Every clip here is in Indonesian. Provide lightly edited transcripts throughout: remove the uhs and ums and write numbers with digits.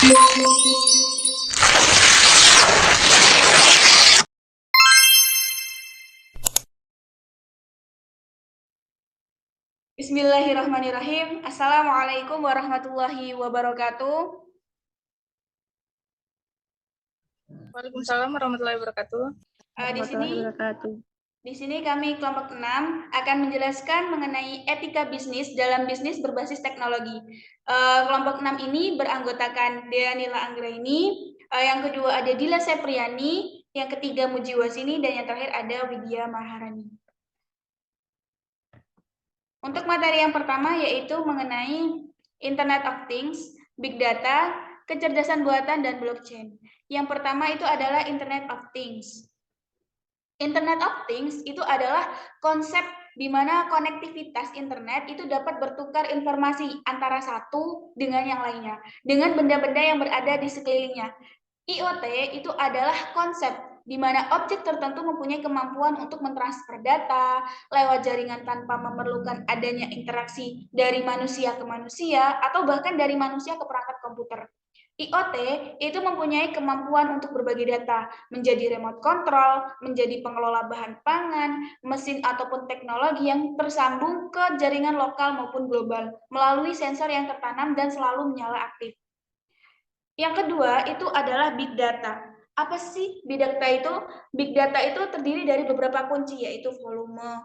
Bismillahirrahmanirrahim. Assalamualaikum warahmatullahi wabarakatuh. Waalaikumsalam warahmatullahi wabarakatuh. Di sini kami kelompok 6 akan menjelaskan mengenai etika bisnis dalam bisnis berbasis teknologi. Kelompok 6 ini beranggotakan Deanila Anggraini, yang kedua ada Dila Sepriani, yang ketiga Mujiwasini, dan yang terakhir ada Widya Maharani. Untuk materi yang pertama yaitu mengenai Internet of Things, Big Data, kecerdasan buatan, dan blockchain. Yang pertama itu adalah Internet of Things. Internet of Things itu adalah konsep di mana konektivitas internet itu dapat bertukar informasi antara satu dengan yang lainnya, dengan benda-benda yang berada di sekelilingnya. IoT itu adalah konsep di mana objek tertentu mempunyai kemampuan untuk mentransfer data lewat jaringan tanpa memerlukan adanya interaksi dari manusia ke manusia atau bahkan dari manusia ke perangkat komputer. IoT itu mempunyai kemampuan untuk berbagi data, menjadi remote control, menjadi pengelola bahan pangan, mesin ataupun teknologi yang tersambung ke jaringan lokal maupun global melalui sensor yang tertanam dan selalu menyala aktif. Yang kedua itu adalah big data. Apa sih big data itu? Big data itu terdiri dari beberapa kunci, yaitu volume,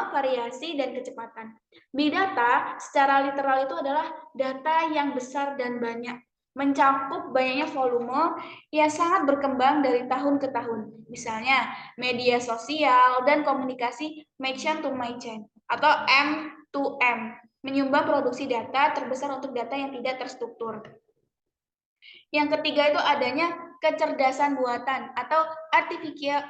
variasi, dan kecepatan. Big data secara literal itu adalah data yang besar dan banyak, mencakup banyaknya volume yang sangat berkembang dari tahun ke tahun. Misalnya, media sosial dan komunikasi machine to machine atau M2M, menyumbang produksi data terbesar untuk data yang tidak terstruktur. Yang ketiga itu adanya kecerdasan buatan atau artificial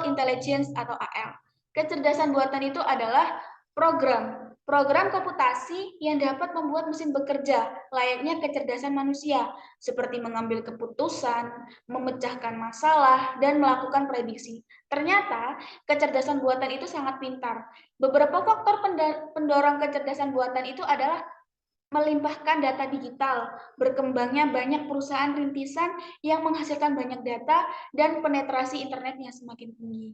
intelligence atau AL. Kecerdasan buatan itu adalah program komputasi yang dapat membuat mesin bekerja layaknya kecerdasan manusia, seperti mengambil keputusan, memecahkan masalah, dan melakukan prediksi. Ternyata kecerdasan buatan itu sangat pintar. Beberapa faktor pendorong kecerdasan buatan itu adalah melimpahkan data digital, berkembangnya banyak perusahaan rintisan yang menghasilkan banyak data, dan penetrasi internet yang semakin tinggi.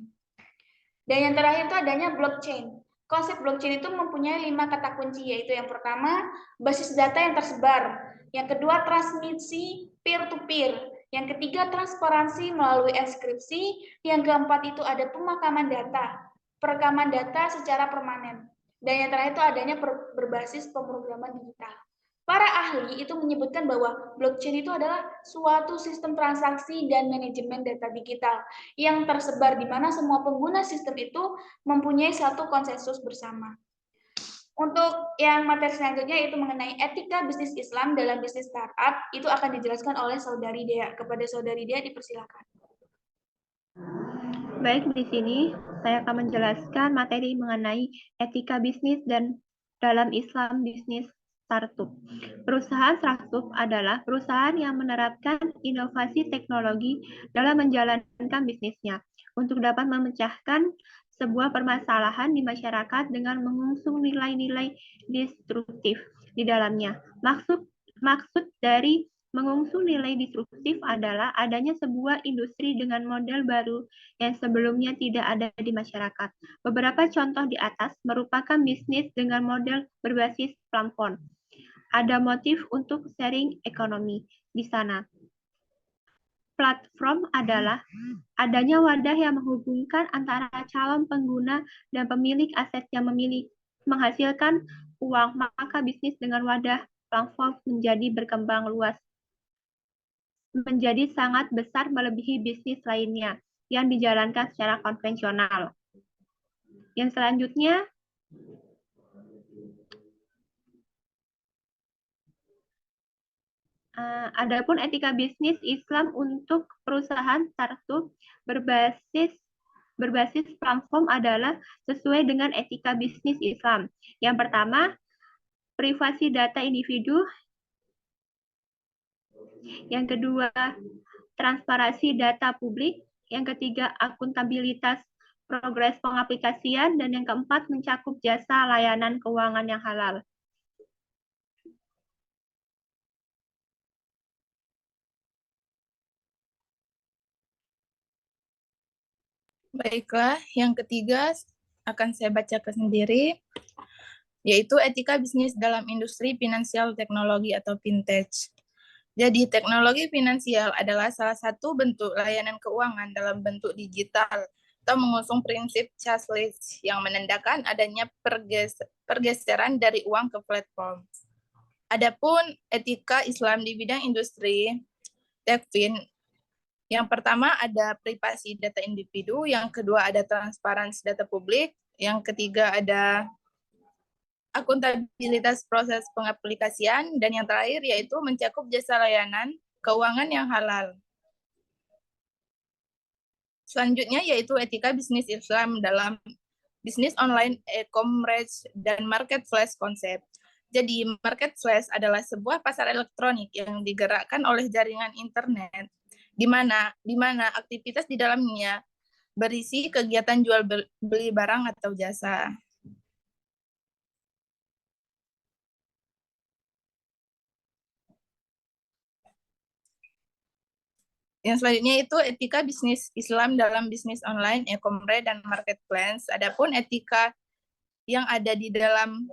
Dan yang terakhir itu adanya blockchain. Konsep blockchain itu mempunyai 5 kata kunci, yaitu yang pertama, basis data yang tersebar. Yang kedua, transmisi peer-to-peer. Yang ketiga, transparansi melalui enkripsi. Yang keempat itu ada pemakaman data, perekaman data secara permanen. Dan yang terakhir itu adanya berbasis pemrograman digital. Para ahli itu menyebutkan bahwa blockchain itu adalah suatu sistem transaksi dan manajemen data digital yang tersebar di mana semua pengguna sistem itu mempunyai satu konsensus bersama. Untuk yang materi selanjutnya yaitu mengenai etika bisnis Islam dalam bisnis startup, itu akan dijelaskan oleh Saudari Dea. Kepada Saudari Dea dipersilakan. Baik, di sini saya akan menjelaskan materi mengenai etika bisnis dan dalam Islam bisnis startup. Perusahaan startup adalah perusahaan yang menerapkan inovasi teknologi dalam menjalankan bisnisnya untuk dapat memecahkan sebuah permasalahan di masyarakat dengan mengusung nilai-nilai destruktif di dalamnya. Maksud dari mengusung nilai disruptif adalah adanya sebuah industri dengan model baru yang sebelumnya tidak ada di masyarakat. Beberapa contoh di atas merupakan bisnis dengan model berbasis platform. Ada motif untuk sharing ekonomi di sana. Platform adalah adanya wadah yang menghubungkan antara calon pengguna dan pemilik aset yang menghasilkan uang, maka bisnis dengan wadah platform menjadi berkembang luas, menjadi sangat besar melebihi bisnis lainnya yang dijalankan secara konvensional. Yang selanjutnya, adapun etika bisnis Islam untuk perusahaan startup berbasis platform adalah sesuai dengan etika bisnis Islam. Yang pertama, privasi data individu. Yang kedua, transparansi data publik. Yang ketiga, akuntabilitas progres pengaplikasian. Dan yang keempat, mencakup jasa layanan keuangan yang halal. Baiklah, yang ketiga akan saya bacakan sendiri, yaitu etika bisnis dalam industri finansial teknologi atau fintech. Jadi, teknologi finansial adalah salah satu bentuk layanan keuangan dalam bentuk digital atau mengusung prinsip cashless yang menandakan adanya pergeseran dari uang ke platform. Adapun etika Islam di bidang industri TechFin, yang pertama ada privasi data individu, yang kedua ada transparansi data publik, yang ketiga ada akuntabilitas proses pengaplikasian, dan yang terakhir yaitu mencakup jasa layanan keuangan yang halal. Selanjutnya yaitu etika bisnis Islam dalam bisnis online, e-commerce, dan marketplace konsep. Jadi marketplace adalah sebuah pasar elektronik yang digerakkan oleh jaringan internet, di mana aktivitas di dalamnya berisi kegiatan jual beli barang atau jasa. Yang selanjutnya itu etika bisnis Islam dalam bisnis online, e-commerce, dan marketplace. Adapun etika yang ada di dalam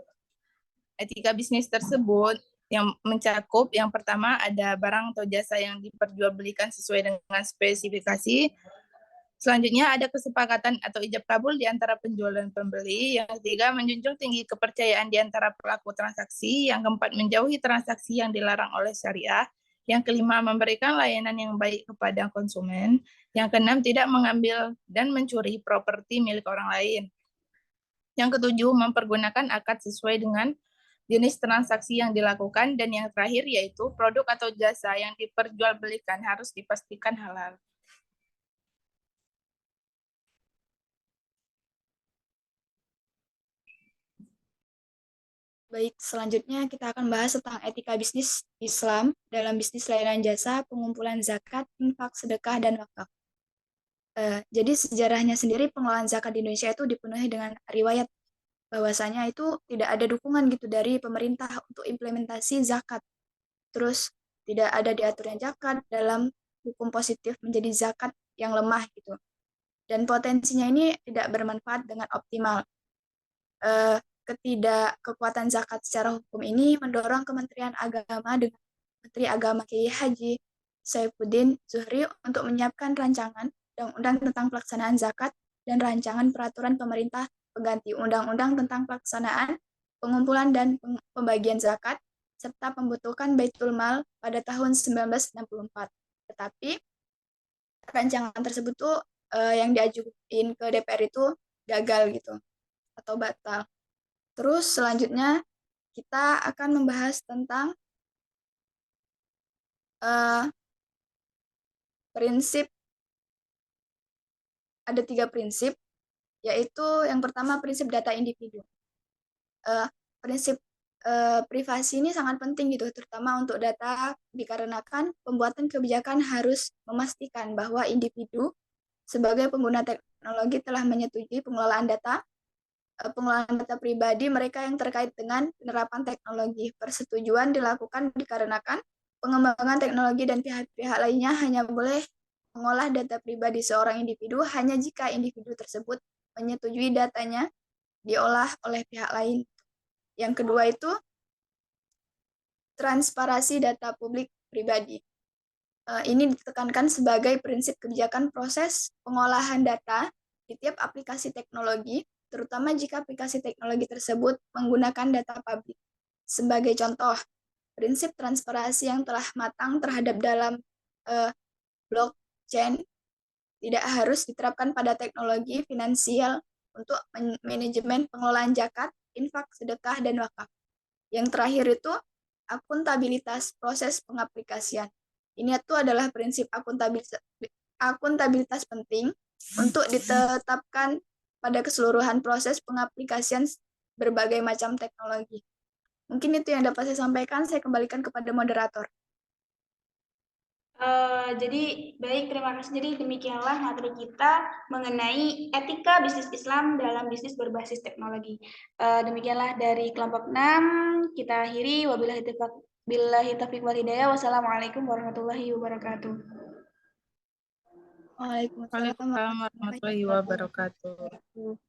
etika bisnis tersebut yang mencakup yang pertama ada barang atau jasa yang diperjualbelikan sesuai dengan spesifikasi. Selanjutnya ada kesepakatan atau ijab kabul di antara penjual dan pembeli. Yang ketiga, menjunjung tinggi kepercayaan di antara pelaku transaksi. Yang keempat, menjauhi transaksi yang dilarang oleh syariah. Yang kelima, memberikan layanan yang baik kepada konsumen. Yang keenam, tidak mengambil dan mencuri properti milik orang lain. Yang ketujuh, mempergunakan akad sesuai dengan jenis transaksi yang dilakukan. Dan yang terakhir yaitu produk atau jasa yang diperjualbelikan harus dipastikan halal. Baik, selanjutnya kita akan bahas tentang etika bisnis Islam dalam bisnis layanan jasa, pengumpulan zakat, infak, sedekah, dan wakaf. Jadi sejarahnya sendiri pengelolaan zakat di Indonesia itu dipenuhi dengan riwayat bahwasanya itu tidak ada dukungan gitu dari pemerintah untuk implementasi zakat. Terus tidak ada diaturnya zakat dalam hukum positif menjadi zakat yang lemah gitu. Dan potensinya ini tidak bermanfaat dengan optimal. Ketidakkekuatan zakat secara hukum ini mendorong Kementerian Agama dengan Menteri Agama Kiai Haji Saifuddin Zuhri untuk menyiapkan rancangan undang-undang tentang pelaksanaan zakat dan rancangan peraturan pemerintah pengganti undang-undang tentang pelaksanaan, pengumpulan dan pembagian zakat serta pembentukan Baitul Mal pada tahun 1964. Tetapi rancangan tersebut tuh yang diajuin ke DPR itu gagal gitu atau batal. Terus selanjutnya kita akan membahas tentang prinsip. Ada 3 prinsip, yaitu yang pertama prinsip data individu. Prinsip privasi ini sangat penting gitu, terutama untuk data dikarenakan pembuatan kebijakan harus memastikan bahwa individu sebagai pengguna teknologi telah menyetujui pengelolaan data pribadi mereka yang terkait dengan penerapan teknologi. Persetujuan dilakukan dikarenakan pengembangan teknologi dan pihak-pihak lainnya hanya boleh mengolah data pribadi seorang individu hanya jika individu tersebut menyetujui datanya diolah oleh pihak lain. Yang kedua itu transparansi data publik pribadi. Ini ditekankan sebagai prinsip kebijakan proses pengolahan data di tiap aplikasi teknologi, terutama jika aplikasi teknologi tersebut menggunakan data publik. Sebagai contoh, prinsip transparansi yang telah matang terhadap dalam blockchain tidak harus diterapkan pada teknologi finansial untuk manajemen pengelolaan zakat, infak, sedekah, dan wakaf. Yang terakhir itu akuntabilitas proses pengaplikasian. Ini itu adalah prinsip akuntabilitas penting untuk ditetapkan pada keseluruhan proses pengaplikasian berbagai macam teknologi. Mungkin itu yang dapat saya sampaikan. Saya kembalikan kepada moderator. Jadi baik, terima kasih. Jadi demikianlah materi kita mengenai etika bisnis Islam dalam bisnis berbasis teknologi. Demikianlah dari kelompok 6 kita akhiri. Wabillahi taufiq wal hidayah. Wassalamualaikum warahmatullahi wabarakatuh. Waalaikumsalam Waalaikumsalam warahmatullahi wabarakatuh.